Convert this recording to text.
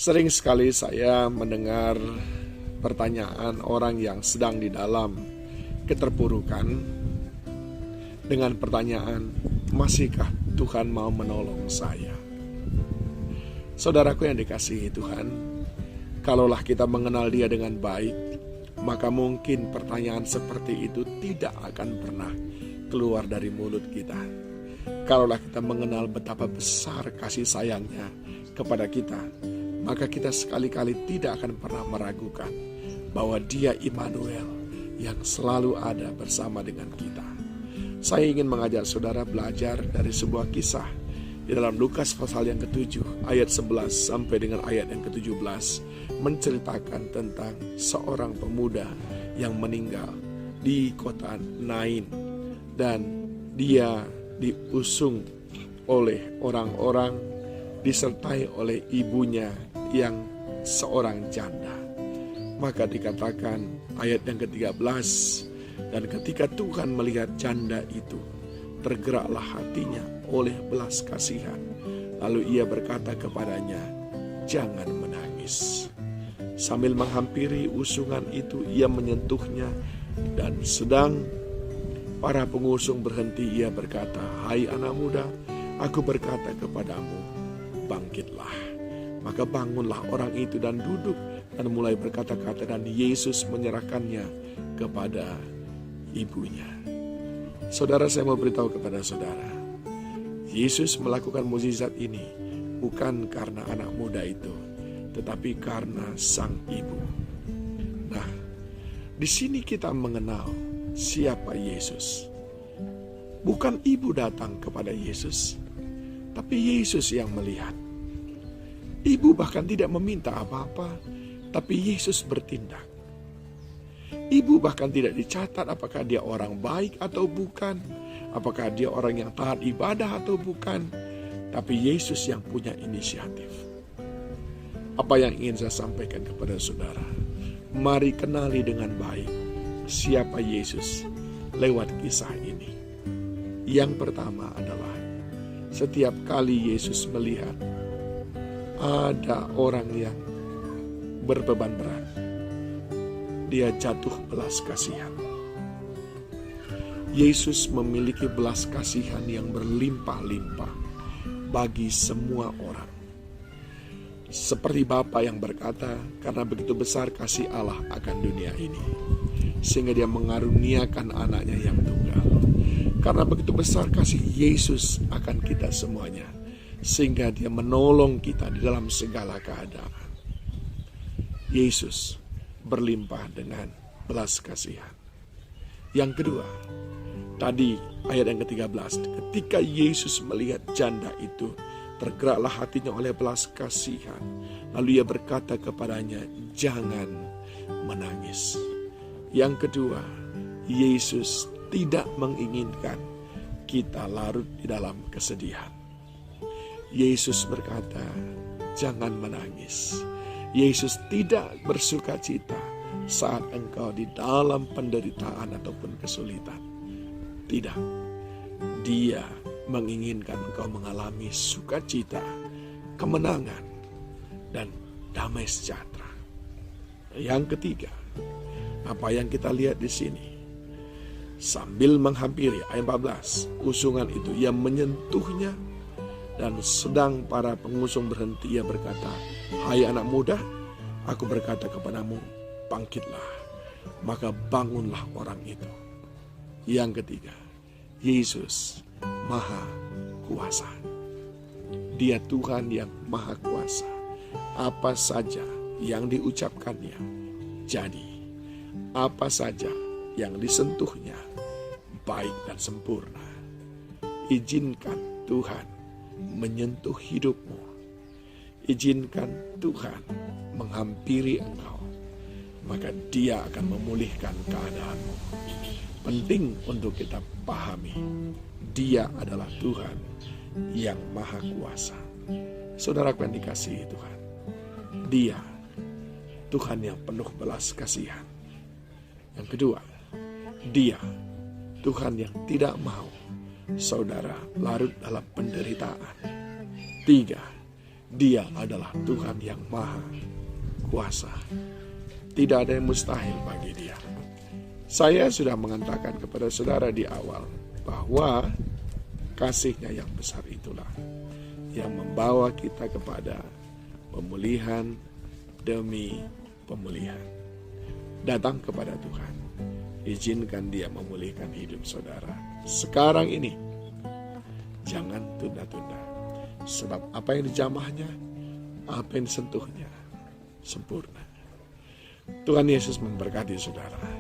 Sering sekali saya mendengar pertanyaan orang yang sedang di dalam keterpurukan dengan pertanyaan, masihkah Tuhan mau menolong saya? Saudaraku yang dikasihi Tuhan, kalaulah kita mengenal Dia dengan baik, maka mungkin pertanyaan seperti itu tidak akan pernah keluar dari mulut kita. Kalaulah kita mengenal betapa besar kasih sayangnya kepada kita, maka kita sekali-kali tidak akan pernah meragukan bahwa Dia Immanuel yang selalu ada bersama dengan kita. Saya ingin mengajak saudara belajar dari sebuah kisah di dalam Lukas pasal yang ke-7 ayat 11 sampai dengan ayat yang ke-17, menceritakan tentang seorang pemuda yang meninggal di kota Nain, dan dia diusung oleh orang-orang, disertai oleh ibunya yang seorang janda. Maka dikatakan ayat yang ke-13, dan ketika Tuhan melihat janda itu, tergeraklah hatinya oleh belas kasihan. Lalu ia berkata kepadanya, jangan menangis. Sambil menghampiri usungan itu, ia menyentuhnya, dan sedang para pengusung berhenti, ia berkata, hai anak muda, aku berkata kepadamu, bangkitlah. Maka bangunlah orang itu dan duduk dan mulai berkata-kata, dan Yesus menyerahkannya kepada ibunya. Saudara, saya mau beritahu kepada saudara, Yesus melakukan mukjizat ini bukan karena anak muda itu, tetapi karena sang ibu. Nah, di sini kita mengenal siapa Yesus. Bukan ibu datang kepada Yesus, tapi Yesus yang melihat. Ibu bahkan tidak meminta apa-apa, tapi Yesus bertindak. Ibu bahkan tidak dicatat apakah dia orang baik atau bukan, apakah dia orang yang taat ibadah atau bukan, tapi Yesus yang punya inisiatif. Apa yang ingin saya sampaikan kepada saudara? Mari kenali dengan baik siapa Yesus lewat kisah ini. Yang pertama adalah setiap kali Yesus melihat ada orang yang berbeban berat, dia jatuh belas kasihan. Yesus memiliki belas kasihan yang berlimpah-limpah bagi semua orang. Seperti Bapa yang berkata, karena begitu besar kasih Allah akan dunia ini, sehingga dia mengaruniakan anaknya yang tunggal. Karena begitu besar kasih Yesus akan kita semuanya, sehingga dia menolong kita di dalam segala keadaan. Yesus berlimpah dengan belas kasihan. Yang kedua, tadi ayat yang ke-13, ketika Yesus melihat janda itu, tergeraklah hatinya oleh belas kasihan. Lalu ia berkata kepadanya, jangan menangis. Yang kedua, Yesus tidak menginginkan kita larut di dalam kesedihan. Yesus berkata, jangan menangis. Yesus tidak bersuka cita saat engkau di dalam penderitaan ataupun kesulitan. Tidak. Dia menginginkan engkau mengalami sukacita, kemenangan, dan damai sejahtera. Yang ketiga, apa yang kita lihat di sini? Sambil menghampiri, ayat 14, usungan itu, ia menyentuhnya, dan sedang para pengusung berhenti, ia berkata, hai anak muda, aku berkata kepadamu, bangkitlah. Maka bangunlah orang itu. Yang ketiga, Yesus Maha Kuasa. Dia Tuhan yang Maha Kuasa. Apa saja yang diucapkannya jadi. Apa saja yang disentuhnya baik dan sempurna. Izinkan Tuhan menyentuh hidupmu. Izinkan Tuhan menghampiri engkau, maka Dia akan memulihkan keadaanmu. Penting untuk kita pahami, Dia adalah Tuhan yang Maha Kuasa. Saudaraku yang dikasihi Tuhan, Dia Tuhan yang penuh belas kasihan. Yang kedua, Dia Tuhan yang tidak mau saudara larut dalam penderitaan. 3, Dia adalah Tuhan yang maha kuasa. Tidak ada yang mustahil bagi Dia. Saya sudah mengatakan kepada saudara di awal bahwa kasih-Nya yang besar itulah yang membawa kita kepada pemulihan demi pemulihan. Datang kepada Tuhan. Izinkan Dia memulihkan hidup saudara sekarang ini. Jangan tunda-tunda. Sebab apa yang dijamahnya, apa yang disentuhnya, sempurna. Tuhan Yesus memberkati saudara.